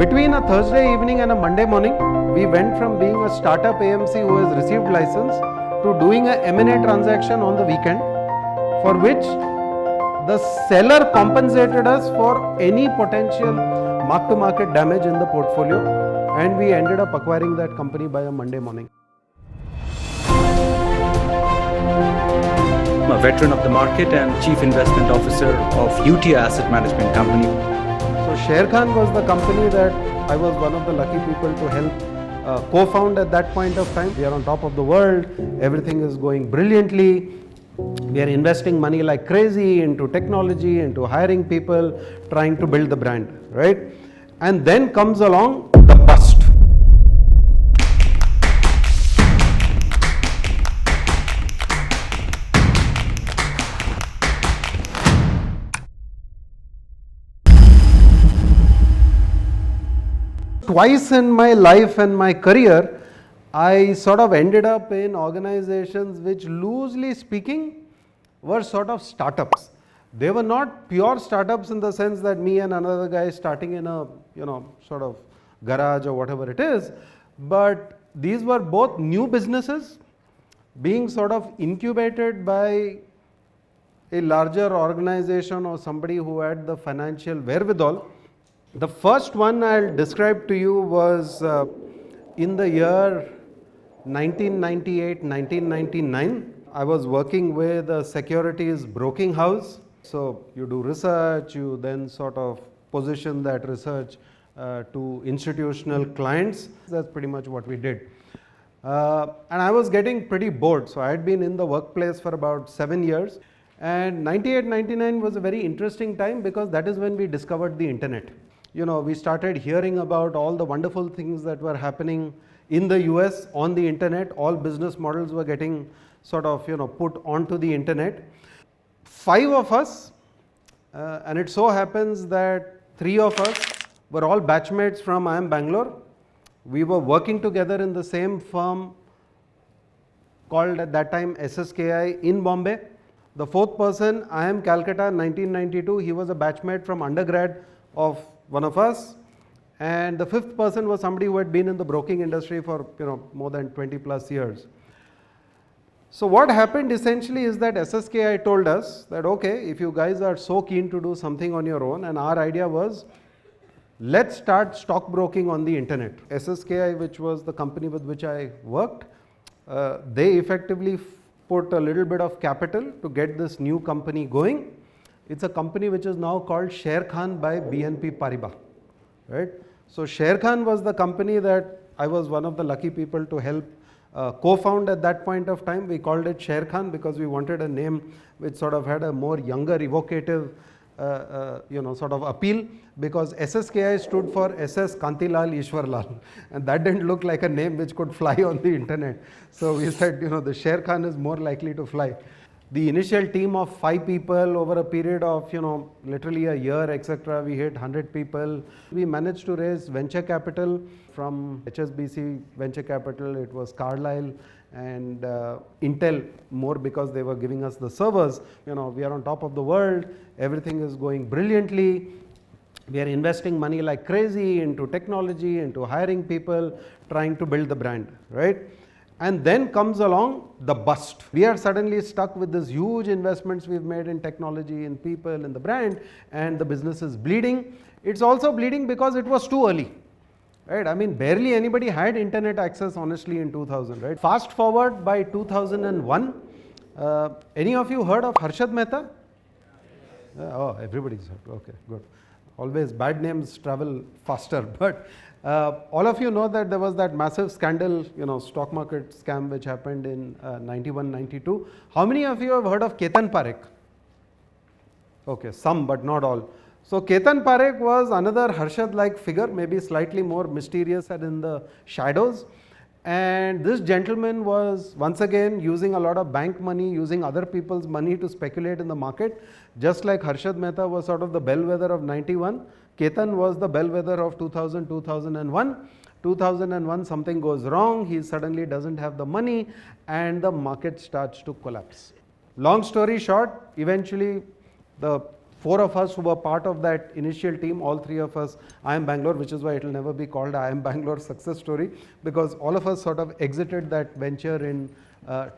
Between a Thursday evening and a Monday morning, we went from being a startup AMC who has received license to doing a M&A transaction on the weekend, for which the seller compensated us for any potential mark-to-market damage in the portfolio, and we ended up acquiring that company by a Monday morning. I'm a veteran of the market and Chief Investment Officer of UTI Asset Management Company. So Sher Khan was the company that I was one of the lucky people to help co-found at that point of time. We are on top of the world, everything is going brilliantly. We are investing money like crazy into technology, into hiring people, trying to build the brand, right? And then comes along the bust. Twice in my life and my career, I sort of ended up in organizations which, loosely speaking, were sort of startups. They were not pure startups in the sense that me and another guy starting in a sort of garage or whatever it is, but these were both new businesses being sort of incubated by a larger organization or somebody who had the financial wherewithal. The first one I'll describe to you was in the year 1998, 1999. I was working with a securities broking house. So you do research, you then sort of position that research to institutional clients. That's pretty much what we did. And I was getting pretty bored. So I had been in the workplace for about 7 years. And 98, 99 was a very interesting time because that is when we discovered the internet. We started hearing about all the wonderful things that were happening in the US on the internet. All business models were getting sort of, put onto the internet. 5 of us, and it so happens that 3 of us were all batchmates from IIM Bangalore. We were working together in the same firm called at that time SSKI in Bombay. The 4th person, IIM Calcutta, 1992, he was a batchmate from undergrad of one of us, and the 5th person was somebody who had been in the broking industry for more than 20 plus years. So what happened essentially is that SSKI told us that, okay, if you guys are so keen to do something on your own, and our idea was, let's start stockbroking on the internet. SSKI, which was the company with which I worked, they effectively put a little bit of capital to get this new company going. It's a company which is now called Sher Khan by BNP Paribas, right? So Sher Khan was the company that I was one of the lucky people to help co-found at that point of time. We called it Sher Khan because we wanted a name which sort of had a more younger, evocative, sort of appeal, because SSKI stood for SS Kantilal Ishwarlal, and that didn't look like a name which could fly on the internet. So we said, the Sher Khan is more likely to fly. The initial team of 5 people over a period of, literally a year, etc., we hit 100 people. We managed to raise venture capital from HSBC Venture Capital. It was Carlyle and Intel, more because they were giving us the servers. We are on top of the world. Everything is going brilliantly. We are investing money like crazy into technology, into hiring people, trying to build the brand, right? And then comes along the bust. We are suddenly stuck with this huge investments we've made in technology, in people, in the brand, and the business is bleeding. It's also bleeding because it was too early, right? I mean, barely anybody had internet access, honestly, in 2000, right? Fast forward by 2001, any of you heard of Harshad Mehta? Oh, everybody's heard. Okay, good. Always bad names travel faster, but all of you know that there was that massive scandal, stock market scam which happened in 91, 92. How many of you have heard of Ketan Parekh? Okay, some, but not all. So Ketan Parekh was another Harshad-like figure, maybe slightly more mysterious and in the shadows. And this gentleman was once again using a lot of bank money, using other people's money to speculate in the market. Just like Harshad Mehta was sort of the bellwether of 91, Ketan was the bellwether of 2000, 2001. 2001, something goes wrong, he suddenly doesn't have the money and the market starts to collapse. Long story short, eventually the four of us who were part of that initial team, all three of us, IIM Bangalore, which is why it will never be called IIM Bangalore success story, because all of us sort of exited that venture in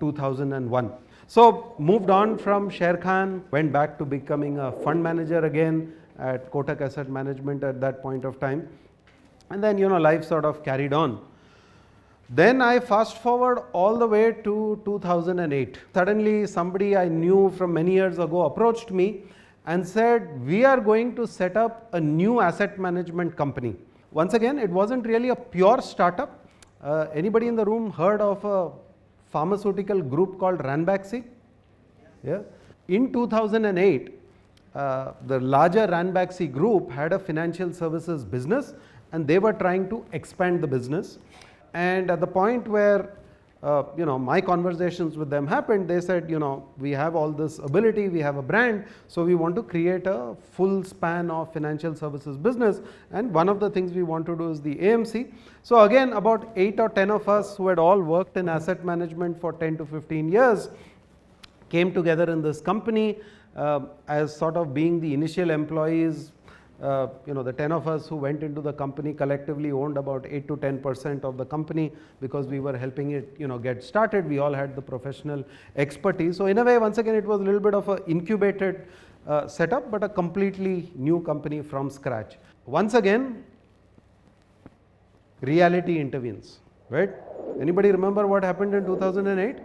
2001. So moved on from Sher Khan, went back to becoming a fund manager again at Kotak Asset Management at that point of time. And then, life sort of carried on. Then I fast forward all the way to 2008. Suddenly somebody I knew from many years ago approached me and said, we are going to set up a new asset management company. Once again, it wasn't really a pure startup. Anybody in the room heard of a pharmaceutical group called Ranbaxy? Yeah. In 2008, the larger Ranbaxy group had a financial services business and they were trying to expand the business. And at the point where my conversations with them happened, they said, we have all this ability, we have a brand, so we want to create a full span of financial services business, and one of the things we want to do is the AMC. So again, about 8 or 10 of us who had all worked in asset management for 10 to 15 years came together in this company as sort of being the initial employees. The 10 of us who went into the company collectively owned about 8 to 10% of the company because we were helping it, get started. We all had the professional expertise. So in a way, once again, it was a little bit of an incubated setup, but a completely new company from scratch. Once again, reality intervenes, right? Anybody remember what happened in 2008?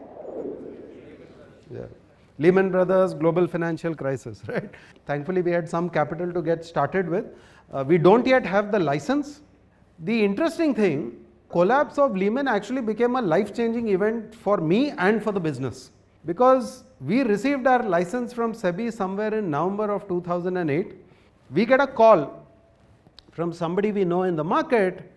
Yeah. Lehman Brothers, global financial crisis, right? Thankfully, we had some capital to get started with. We don't yet have the license. The interesting thing, collapse of Lehman actually became a life-changing event for me and for the business, because we received our license from SEBI somewhere in November of 2008. We get a call from somebody we know in the market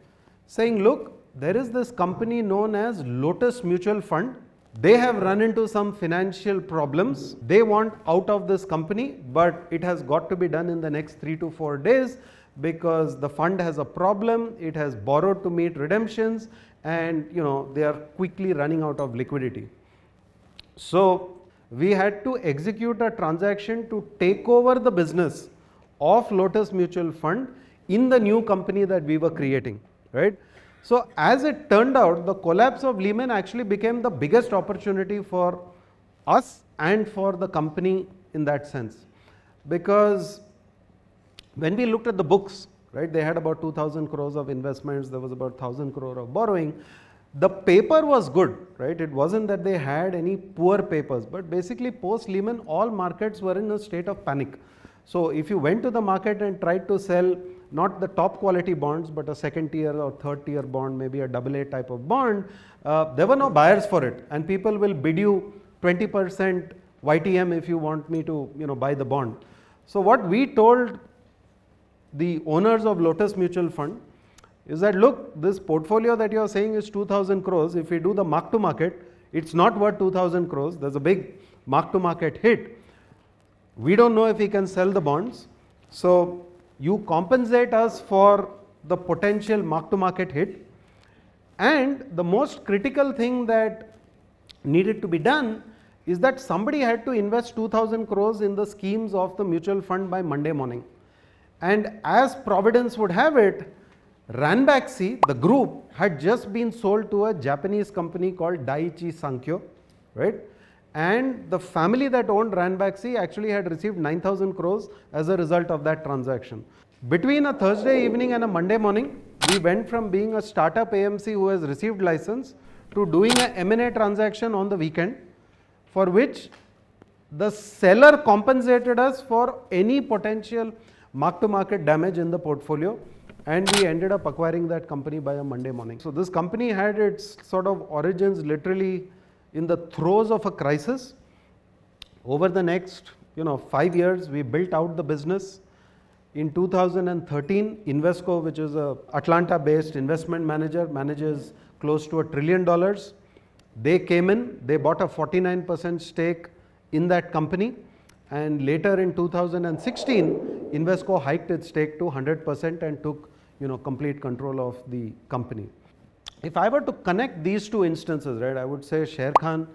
saying, look, there is this company known as Lotus Mutual Fund. They have run into some financial problems. They want out of this company, but it has got to be done in the next 3 to 4 days because the fund has a problem. It has borrowed to meet redemptions and they are quickly running out of liquidity. So we had to execute a transaction to take over the business of Lotus Mutual Fund in the new company that we were creating, right? So as it turned out, the collapse of Lehman actually became the biggest opportunity for us and for the company in that sense. Because when we looked at the books, right, they had about 2,000 crores of investments, there was about 1,000 crore of borrowing. The paper was good, right? It wasn't that they had any poor papers, but basically post Lehman, all markets were in a state of panic. So if you went to the market and tried to sell not the top quality bonds, but a second tier or third tier bond, maybe a AA type of bond, there were no buyers for it. And people will bid you 20% YTM if you want me to buy the bond. So what we told the owners of Lotus Mutual Fund is that, look, this portfolio that you are saying is 2,000 crores. If we do the mark to market, it's not worth 2,000 crores. There's a big mark to market hit. We don't know if we can sell the bonds. So you compensate us for the potential mark-to-market hit, and the most critical thing that needed to be done is that somebody had to invest 2,000 crores in the schemes of the mutual fund by Monday morning. And as Providence would have it, Ranbaxy, the group, had just been sold to a Japanese company called Daiichi Sankyo, right? And the family that owned Ranbaxy actually had received 9,000 crores as a result of that transaction. Between a Thursday evening and a Monday morning, we went from being a startup AMC who has received license to doing a M&A transaction on the weekend, for which the seller compensated us for any potential mark-to-market damage in the portfolio, and we ended up acquiring that company by a Monday morning. So this company had its sort of origins literally in the throes of a crisis. Over the next 5 years, we built out the business. In 2013, Invesco, which is a Atlanta-based investment manager, manages close to $1 trillion. They came in, they bought a 49% stake in that company, and later in 2016, Invesco hiked its stake to 100% and took complete control of the company. If I were to connect these two instances, right, I would say Sher Khan,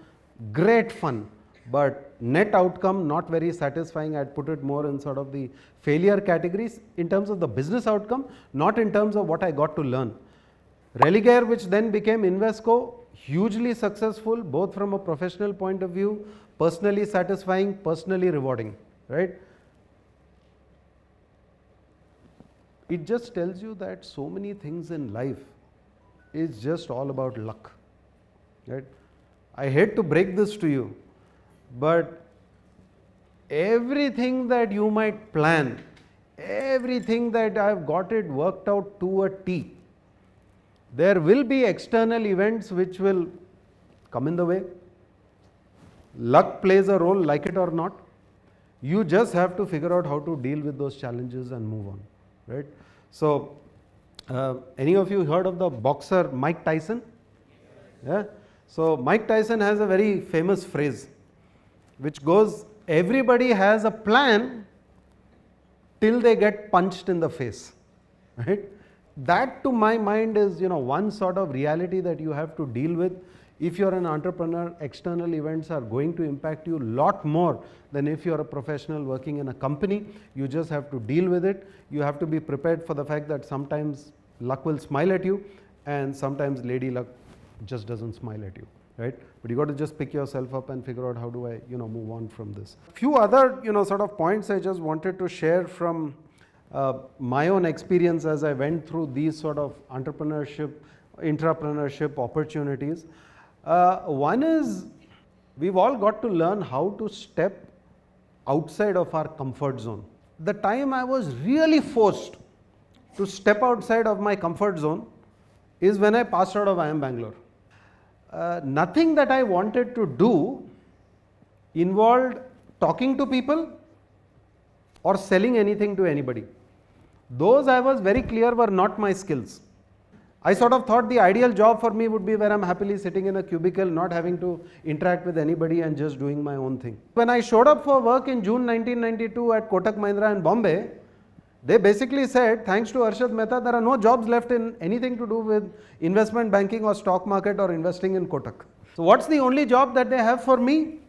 great fun, but net outcome not very satisfying. I'd put it more in sort of the failure categories in terms of the business outcome, not in terms of what I got to learn. Religare, which then became Invesco, hugely successful both from a professional point of view, personally satisfying, personally rewarding, right? It just tells you that so many things in life is just all about luck, right? I hate to break this to you, but everything that you might plan, everything that I've got it worked out to a T, there will be external events which will come in the way. Luck plays a role, like it or not. You just have to figure out how to deal with those challenges and move on, right? So, any of you heard of the boxer Mike Tyson? Yeah. So, Mike Tyson has a very famous phrase which goes, everybody has a plan till they get punched in the face, right? That to my mind is, one sort of reality that you have to deal with. If you're an entrepreneur, external events are going to impact you a lot more than if you're a professional working in a company. You just have to deal with it. You have to be prepared for the fact that sometimes luck will smile at you and sometimes lady luck just doesn't smile at you, right? But you got to just pick yourself up and figure out how do I, move on from this. Few other, sort of points I just wanted to share from my own experience as I went through these sort of intrapreneurship opportunities. One is, we've all got to learn how to step outside of our comfort zone. The time I was really forced to step outside of my comfort zone is when I passed out of IIM Bangalore. Nothing that I wanted to do involved talking to people or selling anything to anybody. Those I was very clear were not my skills. I sort of thought the ideal job for me would be where I'm happily sitting in a cubicle, not having to interact with anybody and just doing my own thing. When I showed up for work in June 1992 at Kotak Mahindra in Bombay, they basically said, thanks to Harshad Mehta, there are no jobs left in anything to do with investment banking or stock market or investing in Kotak. So what's the only job that they have for me?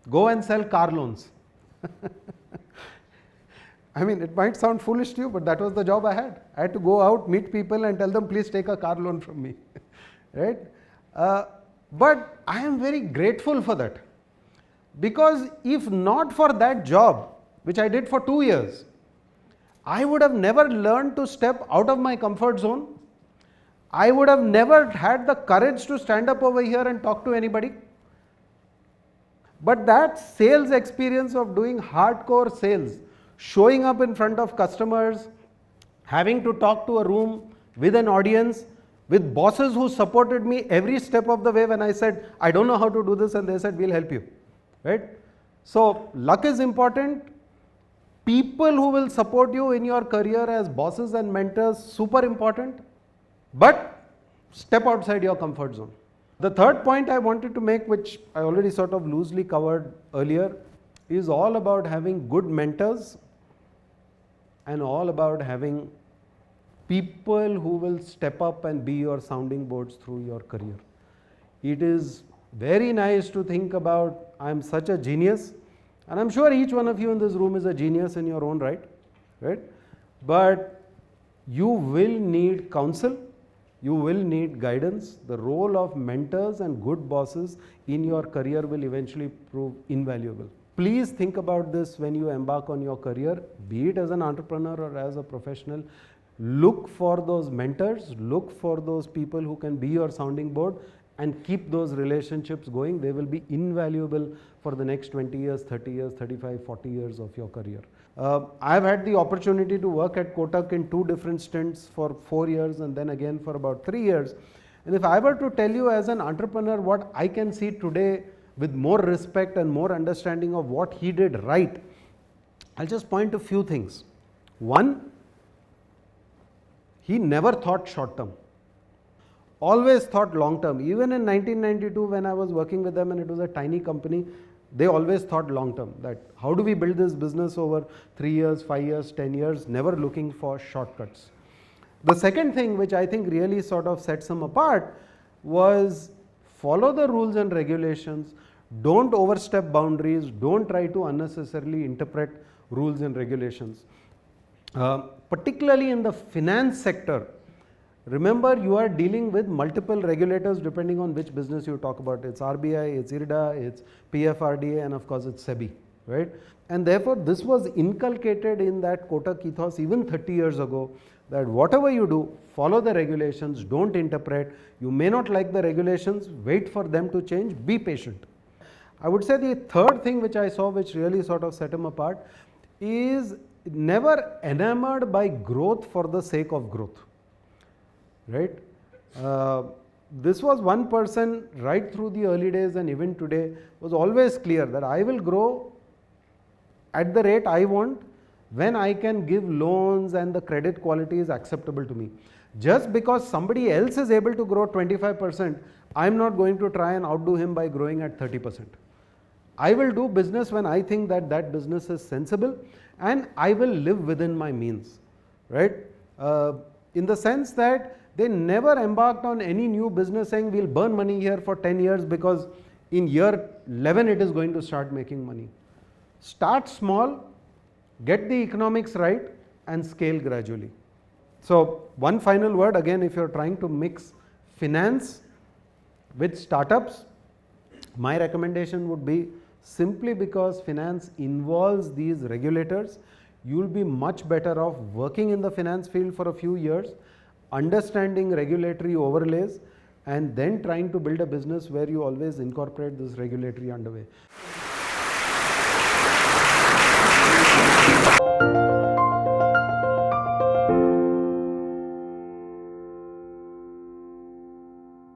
Go and sell car loans. I mean, it might sound foolish to you, but that was the job I had. I had to go out, meet people and tell them, please take a car loan from me, right? But I am very grateful for that, because if not for that job, which I did for 2 years, I would have never learned to step out of my comfort zone. I would have never had the courage to stand up over here and talk to anybody. But that sales experience of doing hardcore sales, showing up in front of customers, having to talk to a room with an audience, with bosses who supported me every step of the way when I said, I don't know how to do this, and they said, we'll help you, right? So luck is important. People who will support you in your career as bosses and mentors, super important. But step outside your comfort zone. The third point I wanted to make, which I already sort of loosely covered earlier, is all about having good mentors and all about having people who will step up and be your sounding boards through your career. It is very nice to think about, I'm such a genius, and I'm sure each one of you in this room is a genius in your own right? But you will need counsel, you will need guidance. The role of mentors and good bosses in your career will eventually prove invaluable. Please think about this when you embark on your career, be it as an entrepreneur or as a professional. Look for those mentors, look for those people who can be your sounding board, and keep those relationships going. They will be invaluable for the next 20 years, 30 years, 35, 40 years of your career. I've had the opportunity to work at Kotak in 2 different stints for 4 years and then again for about 3 years. And if I were to tell you as an entrepreneur what I can see today with more respect and more understanding of what he did right, I'll just point to a few things. One, he never thought short term, always thought long term. Even in 1992 when I was working with them and it was a tiny company, they always thought long term, that how do we build this business over 3 years, 5 years, 10 years, never looking for shortcuts. The second thing which I think really sort of sets him apart was follow the rules and regulations. Don't overstep boundaries. Don't try to unnecessarily interpret rules and regulations. Particularly in the finance sector, remember you are dealing with multiple regulators depending on which business you talk about. It's RBI, it's IRDA, it's PFRDA, and of course it's SEBI, right? And therefore this was inculcated in that Kotak ethos even 30 years ago, that whatever you do, follow the regulations, don't interpret. You may not like the regulations, wait for them to change, be patient. I would say the third thing which I saw which really sort of set him apart is never enamored by growth for the sake of growth, right? This was one person right through the early days and even today was always clear that I will grow at the rate I want when I can give loans and the credit quality is acceptable to me. Just because somebody else is able to grow 25%, I'm not going to try and outdo him by growing at 30%. I will do business when I think that that business is sensible and I will live within my means, right? In the sense that they never embarked on any new business saying we'll burn money here for 10 years because in year 11 it is going to start making money. Start small, get the economics right and scale gradually. So one final word again, if you're trying to mix finance with startups, my recommendation would be simply because finance involves these regulators, you'll be much better off working in the finance field for a few years, understanding regulatory overlays, and then trying to build a business where you always incorporate this regulatory underway.